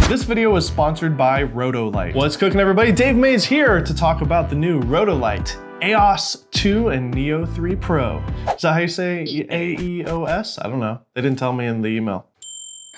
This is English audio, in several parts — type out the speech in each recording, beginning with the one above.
This video is sponsored by Rotolight. What's cooking, everybody? Dave Mays here to talk about the new Rotolight AEOS 2 and Neo 3 Pro. Is that how you say AEOS? I don't know. They didn't tell me in the email.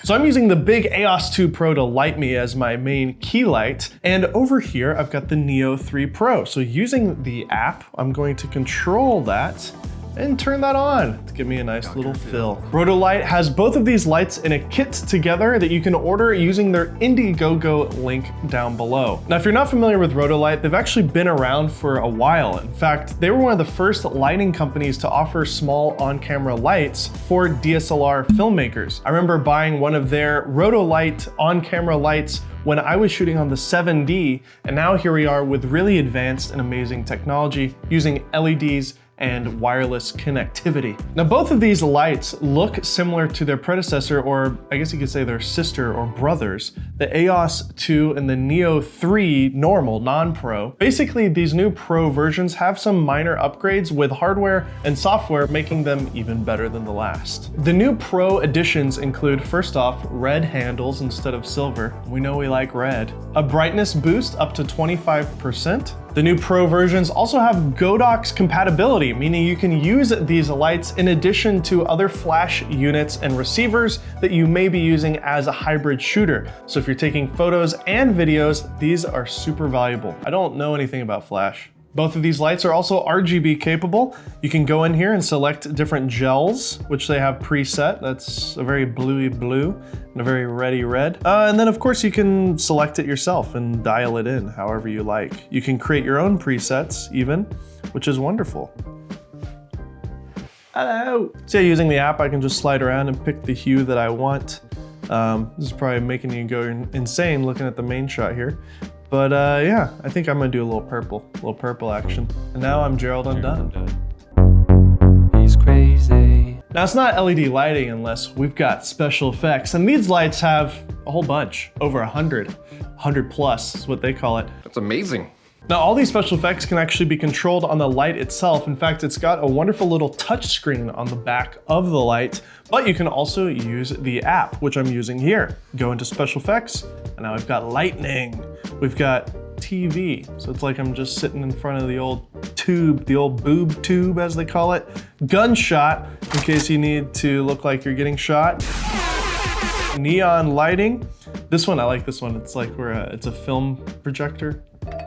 So I'm using the big AEOS 2 Pro to light me as my main key light. And over here, I've got the Neo 3 Pro. So using the app, I'm going to control that and turn that on to give me a nice little fill. Rotolight has both of these lights in a kit together that you can order using their Indiegogo link down below. Now, if you're not familiar with Rotolight, they've actually been around for a while. In fact, they were one of the first lighting companies to offer small on-camera lights for DSLR filmmakers. I remember buying one of their Rotolight on-camera lights when I was shooting on the 7D, and now here we are with really advanced and amazing technology using LEDs and wireless connectivity. Now, both of these lights look similar to their predecessor, or I guess you could say their sister or brothers, the AEOS 2 and the Neo 3 normal, non-pro. Basically, these new Pro versions have some minor upgrades with hardware and software, making them even better than the last. The new Pro editions include, first off, red handles instead of silver. We know we like red. A brightness boost up to 25%. The new Pro versions also have Godox compatibility, meaning you can use these lights in addition to other flash units and receivers that you may be using as a hybrid shooter. So if you're taking photos and videos, these are super valuable. I don't know anything about flash. Both of these lights are also RGB capable. You can go in here and select different gels, which they have preset. That's a very bluey blue and a very reddy red. And then of course you can select it yourself and dial it in however you like. You can create your own presets even, which is wonderful. Hello. So using the app, I can just slide around and pick the hue that I want. This is probably making you go insane looking at the main shot here. But yeah, I think I'm gonna do a little purple action. And now I'm Gerald Undone. He's crazy. Now it's not LED lighting unless we've got special effects. And these lights have a whole bunch, over 100 plus is what they call it. That's amazing. Now, all these special effects can actually be controlled on the light itself. In fact, it's got a wonderful little touch screen on the back of the light, but you can also use the app, which I'm using here. Go into special effects, and now we've got lightning. We've got TV. So it's like I'm just sitting in front of the old tube, the old boob tube, as they call it. Gunshot, in case you need to look like you're getting shot. Neon lighting. This one, I like this one. It's like it's a film projector.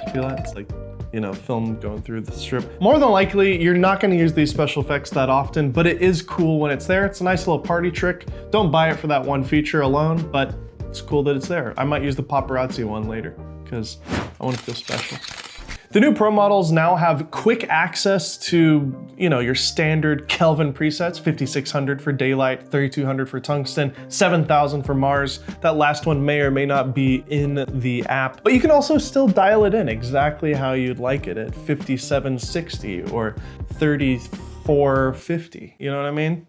You feel that? It's like, you know, film going through the strip. More than likely, you're not gonna use these special effects that often, but it is cool when it's there. It's a nice little party trick. Don't buy it for that one feature alone, but it's cool that it's there. I might use the paparazzi one later because I want to feel special. The new Pro models now have quick access to, you know, your standard Kelvin presets, 5600 for daylight, 3200 for tungsten, 7000 for Mars. That last one may or may not be in the app, but you can also still dial it in exactly how you'd like it at 5760 or 3450. You know what I mean?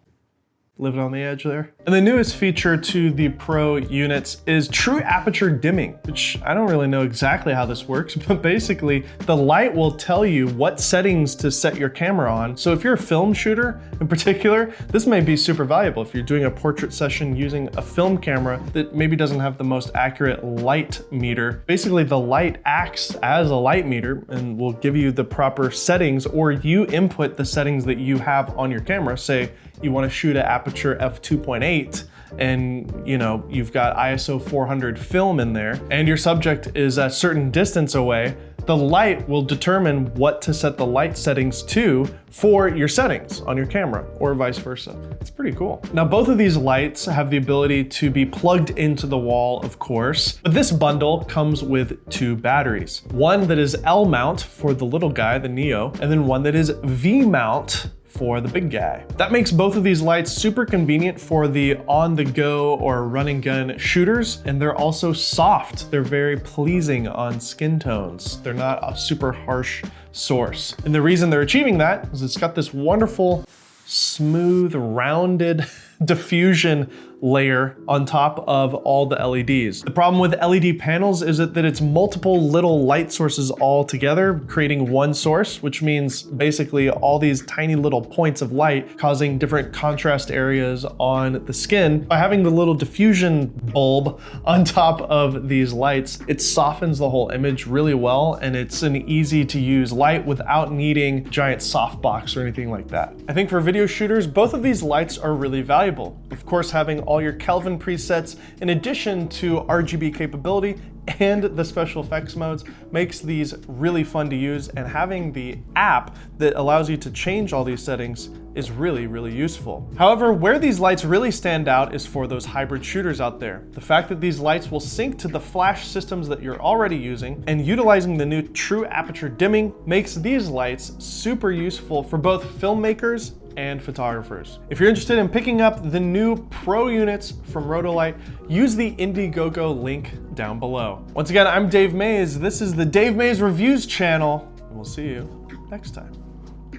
Living on the edge there. And the newest feature to the Pro units is true aperture dimming, which I don't really know exactly how this works, but basically the light will tell you what settings to set your camera on. So if you're a film shooter in particular, this may be super valuable if you're doing a portrait session using a film camera that maybe doesn't have the most accurate light meter. Basically the light acts as a light meter and will give you the proper settings, or you input the settings that you have on your camera. Say you want to shoot at Aperture f2.8 and you know you've got ISO 400 film in there and your subject is a certain distance away, the light will determine what to set the light settings to for your settings on your camera, or vice versa. It's pretty cool. Now, both of these lights have the ability to be plugged into the wall, of course, but this bundle comes with two batteries. One that is L mount for the little guy, the Neo, and then one that is V mount for the big guy. That makes both of these lights super convenient for the on-the-go or run-and-gun shooters, and they're also soft. They're very pleasing on skin tones. They're not a super harsh source. And the reason they're achieving that is it's got this wonderful, smooth, rounded diffusion layer on top of all the LEDs. The problem with LED panels is that it's multiple little light sources all together, creating one source, which means basically all these tiny little points of light causing different contrast areas on the skin. By having the little diffusion bulb on top of these lights, it softens the whole image really well, and it's an easy to use light without needing giant softbox or anything like that. I think for video shooters, both of these lights are really valuable. Of course, having all your Kelvin presets in addition to RGB capability and the special effects modes makes these really fun to use, and having the app that allows you to change all these settings is really, really useful. However, where these lights really stand out is for those hybrid shooters out there. The fact that these lights will sync to the flash systems that you're already using and utilizing the new true aperture dimming makes these lights super useful for both filmmakers and photographers. If you're interested in picking up the new Pro units from Rotolight, use the Indiegogo link down below. Once again, I'm Dave Mays. This is the Dave Mays Reviews channel, and we'll see you next time.